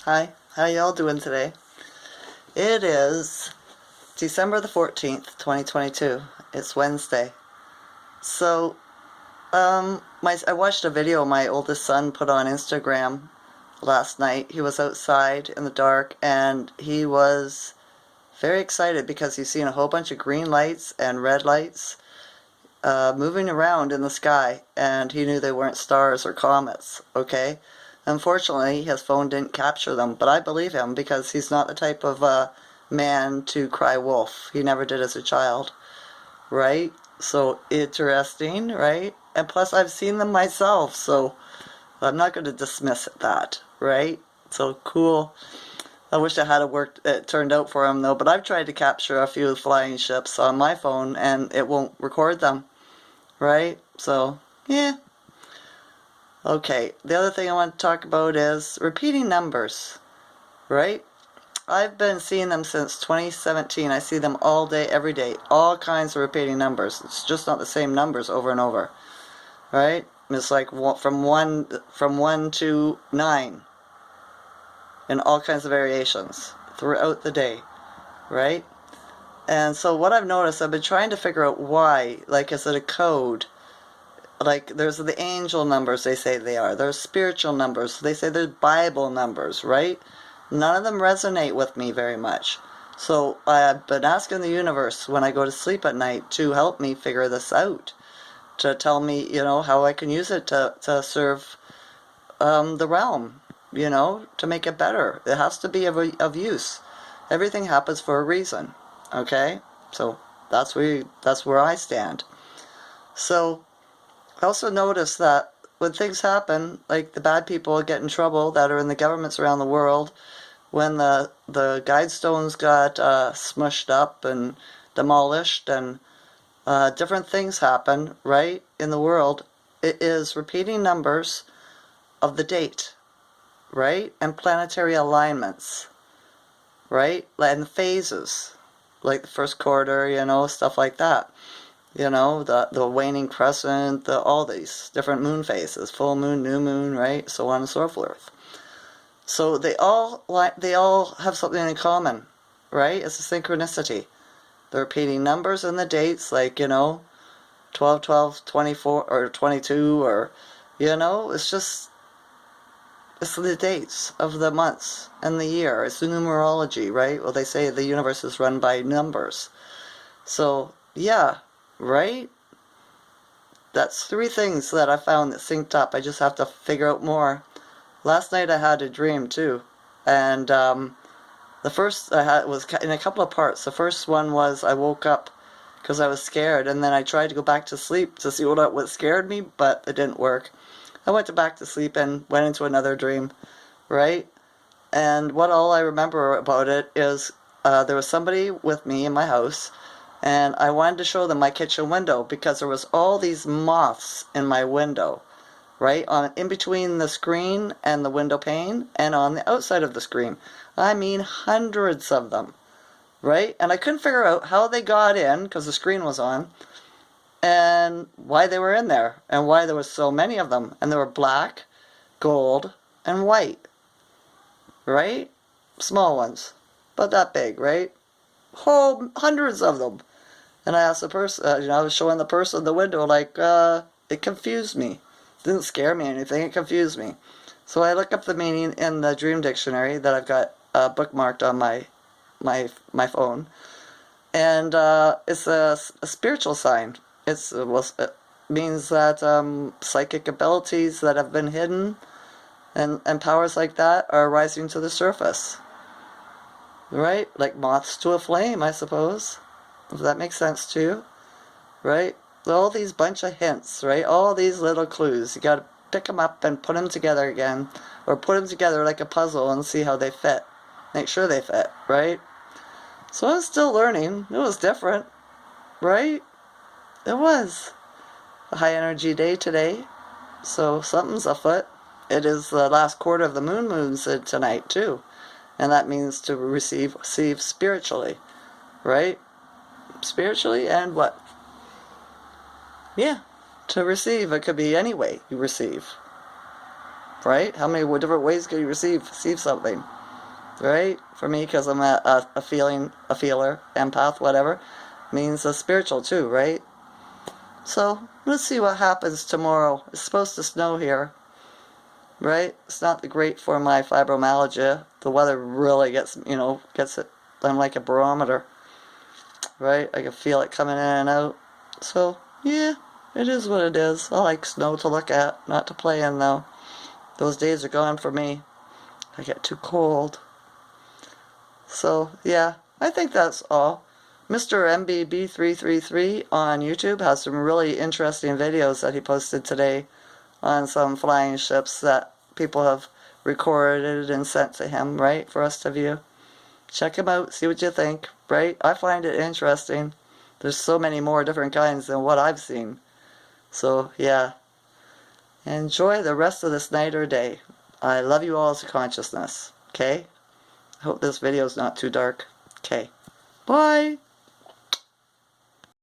Hi, how y'all doing today? It is December the 14th, 2022. It's Wednesday. So, I watched a video my oldest son put on Instagram last night. He was outside in the dark and he was very excited because he's seen a whole bunch of green lights and red lights moving around in the sky, and he knew they weren't stars or comets, okay? Unfortunately, his phone didn't capture them, but I believe him because he's not the type of man to cry wolf. He never did as a child, right? So interesting, right? And plus, I've seen them myself, so I'm not going to dismiss that, right? So cool. I wish I had it turned out for him though, but I've tried to capture a few flying ships on my phone and it won't record them, right? So, yeah. Okay, the other thing I want to talk about is repeating numbers, right? I've been seeing them since 2017. I see them all day, every day. All kinds of repeating numbers. It's just not the same numbers over and over, right? It's like from one to 9 in all kinds of variations throughout the day, right? And so what I've noticed, I've been trying to figure out why. Like, is it a code? Like, there's the angel numbers, they say they are. There's spiritual numbers. They say there's Bible numbers, right? None of them resonate with me very much. So I've been asking the universe when I go to sleep at night to help me figure this out. To tell me, how I can use it to serve the realm, to make it better. It has to be of use. Everything happens for a reason, okay? So that's where I stand. So I also notice that when things happen, like the bad people get in trouble that are in the governments around the world, when the guidestones got smushed up and demolished and different things happen, right, in the world, it is repeating numbers of the date, right, and planetary alignments, right, and phases, like the first quarter, stuff like that. The waning crescent, all these different moon phases, full moon, new moon, right, so on and so forth. So they all have something in common, right? It's a synchronicity. They're repeating numbers and the dates, like 12, 12, 24, or 22, or it's the dates of the months and the year. It's the numerology, right? Well, they say the universe is run by numbers. So yeah, right? That's 3 things that I found that synced up. I just have to figure out more. Last night I had a dream too, and the first I had was in a couple of parts. The first one was I woke up because I was scared, and then I tried to go back to sleep to see what scared me, but it didn't work. I went back to sleep and went into another dream, right? And what all I remember about it is there was somebody with me in my house, and I wanted to show them my kitchen window because there was all these moths in my window, right, in between the screen and the window pane and on the outside of the screen. I mean hundreds of them, right? And I couldn't figure out how they got in because the screen was on and why they were in there and why there was so many of them. And they were black, gold, and white, right? Small ones, but that big, right? Whole hundreds of them. And I asked the person, I was showing the person the window, like, it confused me. It didn't scare me or anything, it confused me. So I look up the meaning in the dream dictionary that I've got bookmarked on my phone. And it's a spiritual sign. It means that psychic abilities that have been hidden and powers like that are rising to the surface. Right? Like moths to a flame, I suppose. If that makes sense to you. Right? All these bunch of hints, right? All these little clues. You gotta pick them up and put them together again. Or put them together like a puzzle and see how they fit. Make sure they fit, right? So I was still learning. It was different, right? It was a high energy day today. So something's afoot. It is the last quarter of the moons tonight too. And that means to receive spiritually, right? Spiritually and what? Yeah, to receive. It could be any way you receive. right? How many different ways can you receive something, right? For me, because I'm a feeler, empath, whatever, means a spiritual too, right? So let's see what happens tomorrow. It's supposed to snow here, right? It's not great for my fibromyalgia. The weather really gets it. I'm like a barometer, right? I can feel it coming in and out. So yeah, it is what it is. I like snow to look at, not to play in though. Those days are gone for me. I get too cold. So yeah, I think that's all. Mr. MBB333 on YouTube has some really interesting videos that he posted today on some flying ships that people have recorded and sent to him, right, for us to view. Check him out, see what you think, right? I find it interesting. There's so many more different kinds than what I've seen. So, yeah. Enjoy the rest of this night or day. I love you all as a consciousness, okay? I hope this video is not too dark. Okay. Bye!